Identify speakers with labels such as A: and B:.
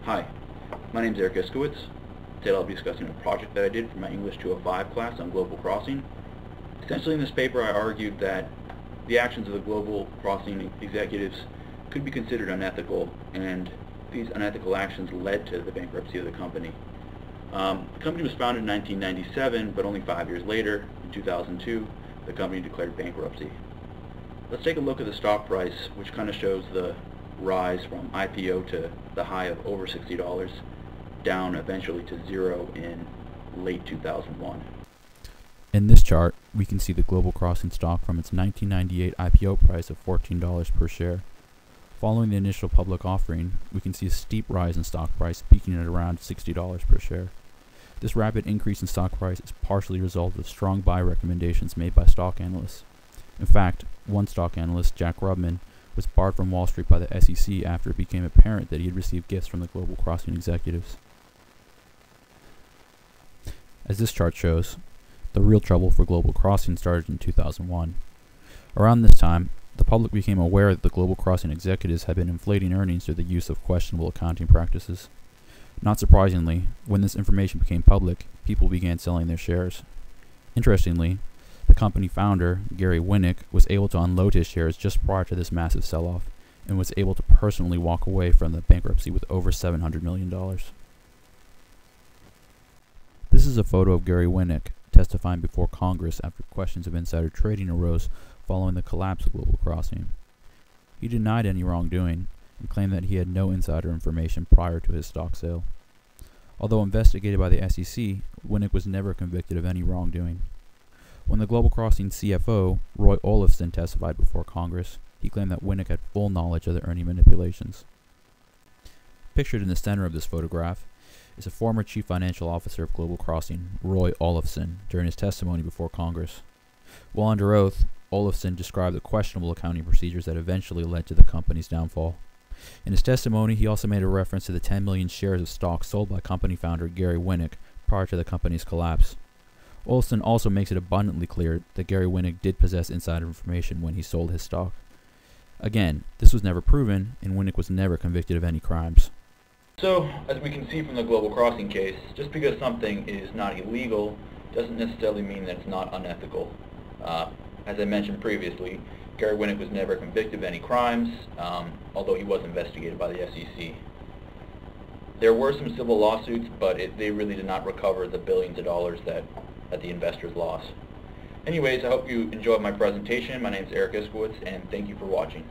A: Hi, my name is Eric Iskowitz. Today I'll be discussing a project that I did for my English 205 class on Global Crossing. Essentially in this paper I argued that the actions of the Global Crossing executives could be considered unethical, and these unethical actions led to the bankruptcy of the company. The company was founded in 1997, but only 5 years later, in 2002, the company declared bankruptcy. Let's take a look at the stock price, which kind of shows the rise from IPO to the high of over $60, down eventually to zero in late 2001.
B: In this chart, we can see the Global Crossing stock from its 1998 IPO price of $14 per share. Following the initial public offering, we can see a steep rise in stock price, peaking at around $60 per share. This rapid increase in stock price is partially a result of strong buy recommendations made by stock analysts. In fact, one stock analyst, Jack Rubman, was barred from Wall Street by the SEC after it became apparent that he had received gifts from the Global Crossing executives. As this chart shows, the real trouble for Global Crossing started in 2001. Around this time, the public became aware that the Global Crossing executives had been inflating earnings through the use of questionable accounting practices. Not surprisingly, when this information became public, people began selling their shares. Interestingly, the company founder, Gary Winnick, was able to unload his shares just prior to this massive sell-off, and was able to personally walk away from the bankruptcy with over $700 million. This is a photo of Gary Winnick testifying before Congress after questions of insider trading arose following the collapse of Global Crossing. He denied any wrongdoing and claimed that he had no insider information prior to his stock sale. Although investigated by the SEC, Winnick was never convicted of any wrongdoing. When the Global Crossing CFO, Roy Olafson, testified before Congress, he claimed that Winnick had full knowledge of the earning manipulations. Pictured in the center of this photograph is a former chief financial officer of Global Crossing, Roy Olafson, during his testimony before Congress. While under oath, Olafson described the questionable accounting procedures that eventually led to the company's downfall. In his testimony, he also made a reference to the 10 million shares of stock sold by company founder Gary Winnick prior to the company's collapse. Olafson also makes it abundantly clear that Gary Winnick did possess insider information when he sold his stock. Again, this was never proven, and Winnick was never convicted of any crimes.
A: So, as we can see from the Global Crossing case, just because something is not illegal doesn't necessarily mean that it's not unethical. As I mentioned previously, Gary Winnick was never convicted of any crimes, although he was investigated by the SEC. There were some civil lawsuits, but they really did not recover the billions of dollars that the investors lost. Anyways, I hope you enjoyed my presentation. My name is Eric Iskowitz, and thank you for watching.